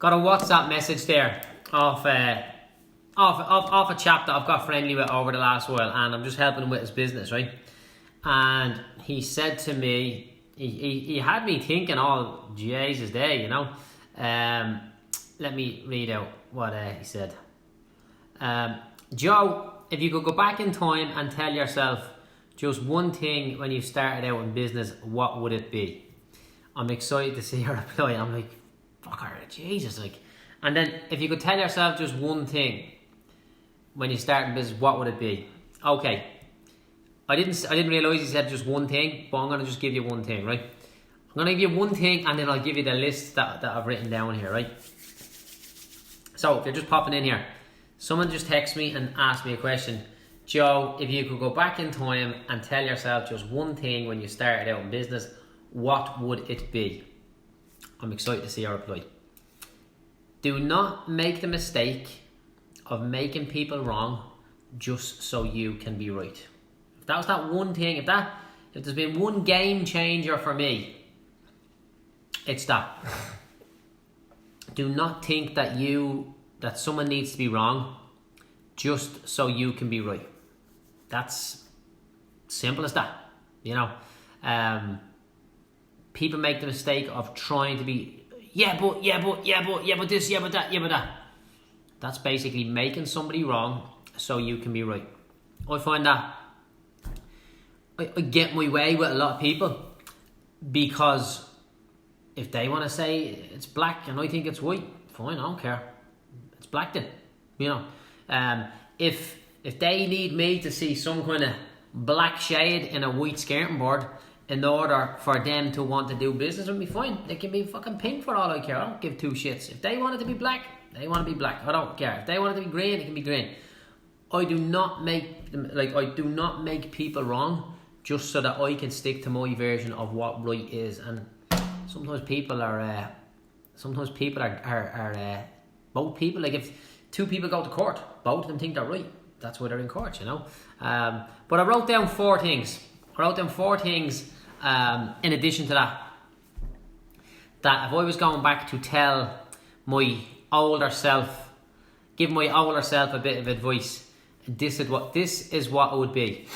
Got a WhatsApp message there off a chap that I've got friendly with over the last while, and I'm just helping him with his business, right? And he said to me, he had me thinking, oh, Jesus day, you know. Let me read out what he said. Joe, if you could go back in time and tell yourself just one thing when you started out in business, what would it be? I'm excited to see your reply. I'm like, fuck her, Jesus, like. And then if you could tell yourself just one thing when you start in business, what would it be? Okay. I didn't realise he said just one thing, but I'm going to just give you one thing, right? I'm going to give you one thing, and then I'll give you the list that I've written down here, right? So, if you're just popping in here, someone just text me and asked me a question. Joe, if you could go back in time and tell yourself just one thing when you started out in business, what would it be? I'm excited to see your reply. Do not make the mistake of making people wrong just so you can be right. If that was that one thing, if there's been one game changer for me, it's that. Do not think that someone needs to be wrong just so you can be right. That's simple as that. You know, people make the mistake of trying to be, yeah, but this, yeah, but that. That's basically making somebody wrong so you can be right. I find that I get my way with a lot of people, because if they want to say it's black and I think it's white, fine, I don't care. It's black then, you know. If they need me to see some kind of black shade in a white skirting board in order for them to want to do business with me, fine. They can be fucking pink for all I care. I don't give two shits. If they want it to be black, they want to be black. I don't care. If they want it to be green, it can be green. I do not make people wrong just so that I can stick to my version of what right is. And sometimes people are both people. Like if two people go to court, both of them think they're right. That's why they're in court, you know. But I wrote down four things. In addition to that if I was going back to tell my older self, give my older self a bit of advice, this is what it would be.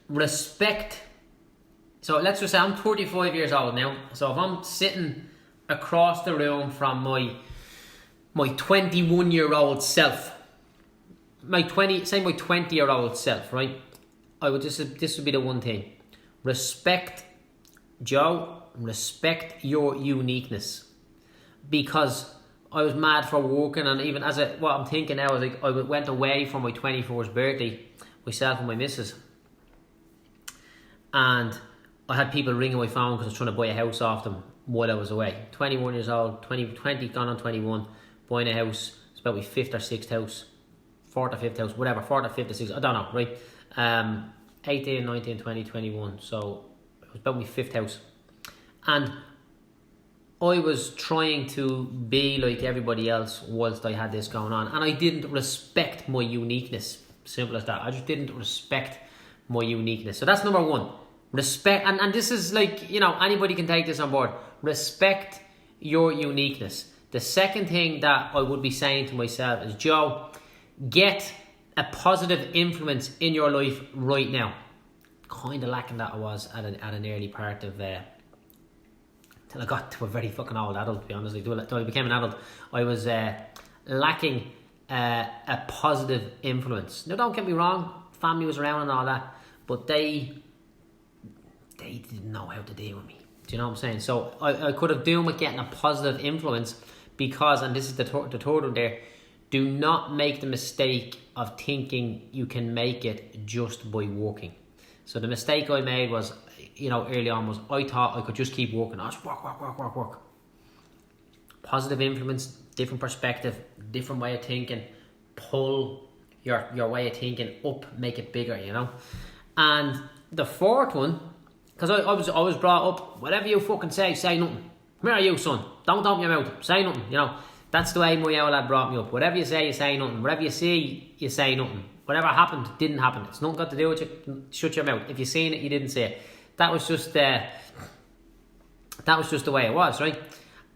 Respect. So let's just say I'm 35 years old now. So if I'm sitting across the room from my 21-year-old self, my 20-year-old self, right? This would be the one thing. Respect, Joe, respect your uniqueness. Because I was mad for working, and even what I'm thinking now is like I went away for my 24th birthday, myself and my missus. And I had people ringing my phone because I was trying to buy a house off them while I was away. 21 years old, 20 gone on 21, buying a house. It's about my 5th or 6th house, 4th or 5th house, whatever, 4th or 5th or 6th, I don't know, right? 18, 19, 20, 21, so it was about my 5th house. And I was trying to be like everybody else whilst I had this going on, and I didn't respect my uniqueness. Simple as that. I just didn't respect my uniqueness. So that's number one. Respect, and this is like, you know, anybody can take this on board. Respect your uniqueness. The second thing that I would be saying to myself is, Joe, get a positive influence in your life right now. Kind of lacking that I was at an early part of till I got to a very fucking old adult, to be honest. Till I became an adult, I was lacking a positive influence. Now, don't get me wrong, family was around and all that, but they didn't know how to deal with me. Do you know what I'm saying? So I could have done with getting a positive influence, because, and this is the third one there, do not make the mistake of thinking you can make it just by working. So the mistake I made was, you know, early on was I thought I could just keep working. I just work. Positive influence, different perspective, different way of thinking. Pull your way of thinking up, make it bigger, you know. And the fourth one, because I was brought up, whatever you fucking say nothing. Where are you, son? Don't open your mouth, say nothing, you know. That's the way my old lad brought me up. Whatever you say nothing. Whatever you see, you say nothing. Whatever happened, didn't happen. It's nothing got to do with you. Shut your mouth. If you seen it, you didn't say it. That was just the way it was, right?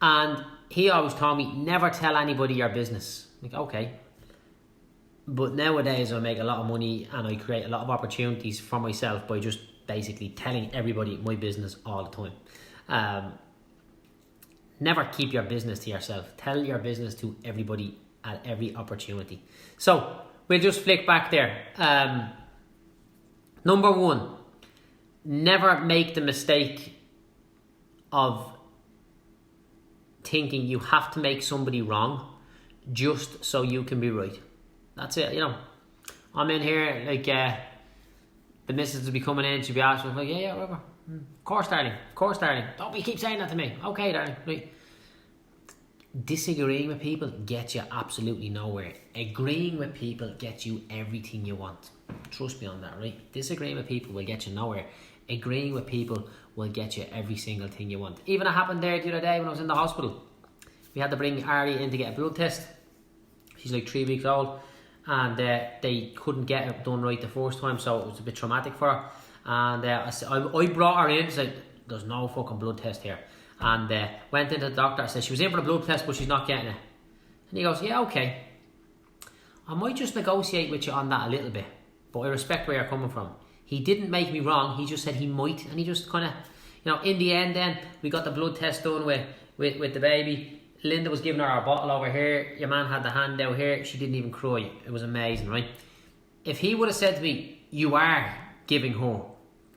And he always told me, never tell anybody your business. I'm like, okay. But nowadays I make a lot of money and I create a lot of opportunities for myself by just basically telling everybody my business all the time. Never keep your business to yourself. Tell your business to everybody at every opportunity. So we'll just flick back there. Number one, never make the mistake of thinking you have to make somebody wrong just so you can be right. That's it, you know. I'm in here, like, the missus will be coming in, she'll be asking, like, yeah, whatever. Of course, darling. Don't be keep saying that to me. Okay, darling. Right. Disagreeing with people gets you absolutely nowhere. Agreeing with people gets you everything you want. Trust me on that, right? Disagreeing with people will get you nowhere. Agreeing with people will get you every single thing you want. Even it happened there the other day when I was in the hospital. We had to bring Ari in to get a blood test. She's like 3 weeks old. And they couldn't get it done right the first time, so it was a bit traumatic for her. And I brought her in, said, there's no fucking blood test here. And went into the doctor, I said, she was in for the blood test, but she's not getting it. And he goes, yeah, okay. I might just negotiate with you on that a little bit, but I respect where you're coming from. He didn't make me wrong, he just said he might, and he just kind of, you know, in the end then, we got the blood test done with the baby. Linda was giving her our bottle over here, your man had the hand out here, she didn't even cry. It was amazing, right? If he would have said to me, you are getting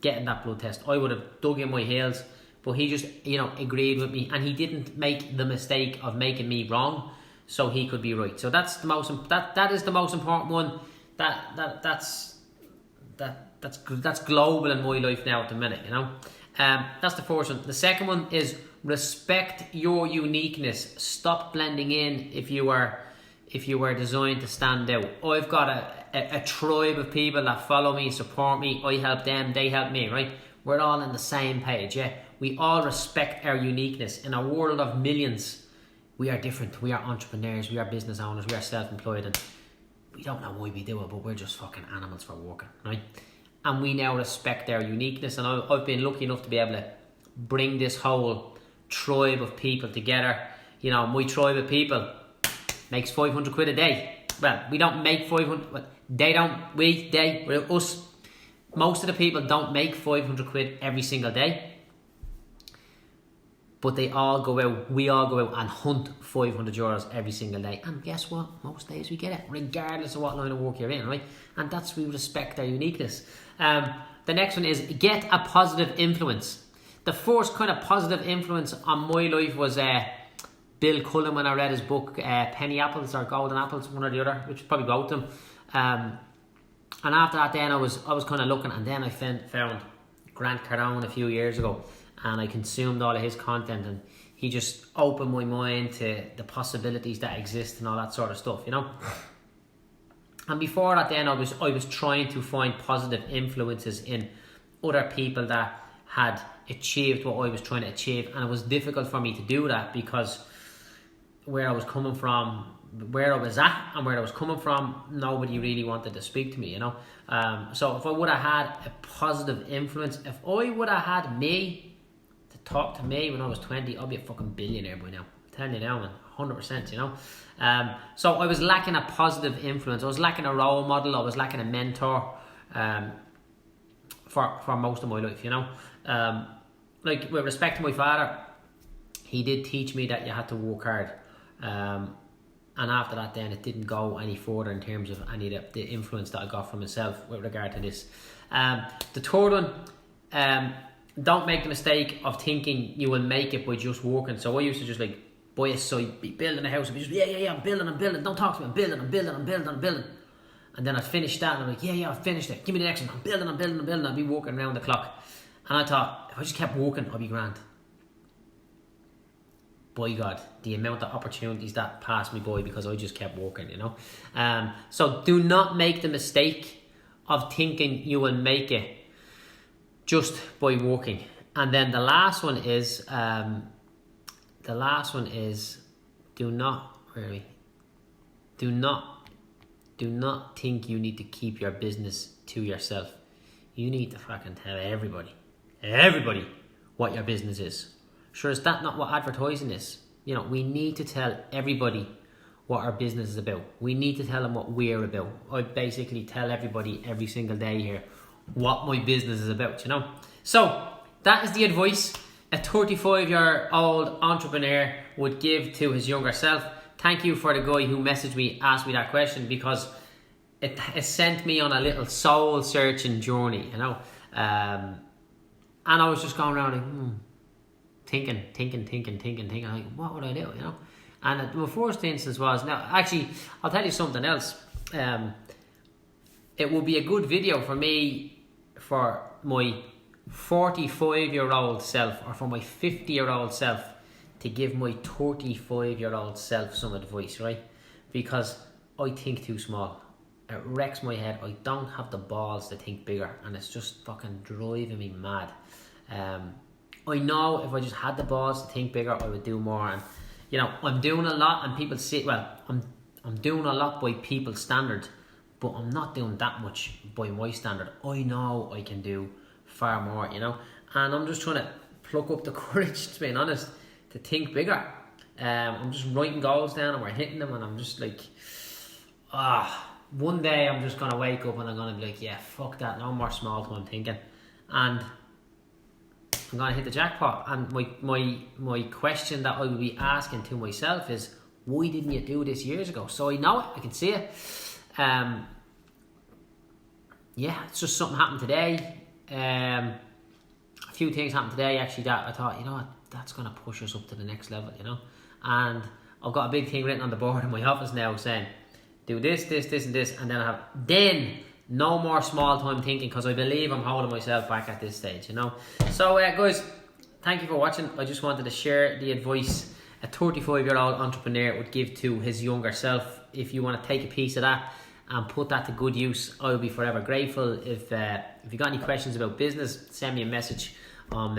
that blood test, I would have dug in my heels. But he just, you know, agreed with me, and he didn't make the mistake of making me wrong, so he could be right. So that's the most that is the most important one. That's global in my life now at the minute, you know. That's the first one. The second one is respect your uniqueness. Stop blending in if you are designed to stand out. I've got a tribe of people that follow me, support me. I help them, they help me, right? We're all on the same page, yeah. We all respect our uniqueness. In a world of millions, we are different. We are entrepreneurs, we are business owners, we are self-employed, and we don't know why we do it, but we're just fucking animals for working, right? And we now respect our uniqueness, and I've been lucky enough to be able to bring this whole tribe of people together. You know, my tribe of people makes 500 quid a day. Well, we don't make 500, but we're us. Most of the people don't make 500 quid every single day. But we all go out and hunt 500 euros every single day. And guess what? Most days we get it, regardless of what line of work you're in, right? And that's, we respect our uniqueness. The next one is get a positive influence. The first kind of positive influence on my life was Bill Cullen, when I read his book, Penny Apples or Golden Apples, one or the other, which is probably both of them. And after that then I was kind of looking, and then I found Grant Cardone a few years ago, and I consumed all of his content, and he just opened my mind to the possibilities that exist and all that sort of stuff, you know. And before that then I was trying to find positive influences in other people that had achieved what I was trying to achieve, and it was difficult for me to do that because where I was coming from, where I was at and where I was coming from, nobody really wanted to speak to me, you know. So if I would have had a positive influence, if I would have had me to talk to me when I was 20, I'd be a fucking billionaire by now. I'm telling you now, man, 100%, you know. So I was lacking a positive influence. I was lacking a role model. I was lacking a mentor for most of my life, you know. Like, with respect to my father, he did teach me that you had to work hard. And after that then it didn't go any further in terms of any of the influence that I got from myself with regard to this. The third one, don't make the mistake of thinking you will make it by just working. So I used to just like buy a site, be building a house, and be just, yeah, I'm building, don't talk to me, I'm building. And then I'd finish that and I'm like, yeah, I've finished it, give me the next one, I'm building, I'd be working around the clock. And I thought, if I just kept working, I'd be grand. By God, the amount of opportunities that passed me by because I just kept working, you know. So do not make the mistake of thinking you will make it just by working. And then the last one is do not think you need to keep your business to yourself. You need to fucking tell everybody what your business is. Sure, is that not what advertising is? You know, we need to tell everybody what our business is about. We need to tell them what we're about. I basically tell everybody every single day here what my business is about, you know. So that is the advice a 35-year-old entrepreneur would give to his younger self. Thank you for the guy who messaged me, asked me that question, because it sent me on a little soul searching journey, you know. And I was just going around like, thinking, like, what would I do, you know? And my first instance was, now actually, I'll tell you something else. It would be a good video for me, for my 45-year-old self, or for my 50-year-old self, to give my 35-year-old self some advice, right? Because I think too small. It wrecks my head. I don't have the balls to think bigger, and it's just fucking driving me mad. I know if I just had the balls to think bigger, I would do more. And you know, I'm doing a lot, and people say, well, I'm doing a lot by people's standards, but I'm not doing that much by my standard. I know I can do far more, you know, and I'm just trying to pluck up the courage, to be honest, to think bigger. I'm just writing goals down, and we're hitting them, and I'm just like, one day I'm just gonna wake up and I'm gonna be like, yeah, fuck that, no more small time thinking, and I'm gonna hit the jackpot. And my question that I will be asking to myself is, why didn't you do this years ago? So I know it, I can see it. Yeah, it's just something happened today. A few things happened today actually that I thought, you know what, that's gonna push us up to the next level, you know. And I've got a big thing written on the board in my office now saying, do this, and this, and then no more small time thinking, because I believe I'm holding myself back at this stage, you know. So guys, thank you for watching. I just wanted to share the advice a 35-year-old entrepreneur would give to his younger self. If you want to take a piece of that and put that to good use, I will be forever grateful. If you got any questions about business, send me a message. I'm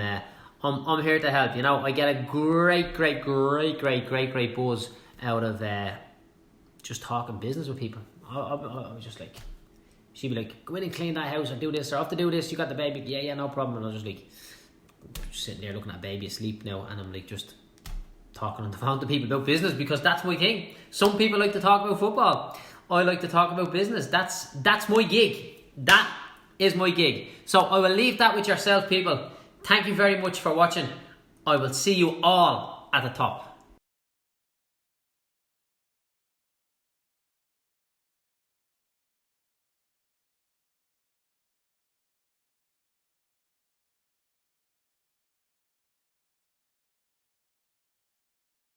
here to help, you know. I get a great buzz out of just talking business with people. I was just like, she'd be like, go in and clean that house, or do this, or I have to do this, you got the baby, yeah, no problem. And I was just like, sitting there looking at a baby asleep now, and I'm like just talking on the phone to people about business, because that's my thing. Some people like to talk about football, I like to talk about business. That's my gig. That is my gig. So I will leave that with yourself, people. Thank you very much for watching. I will see you all at the top.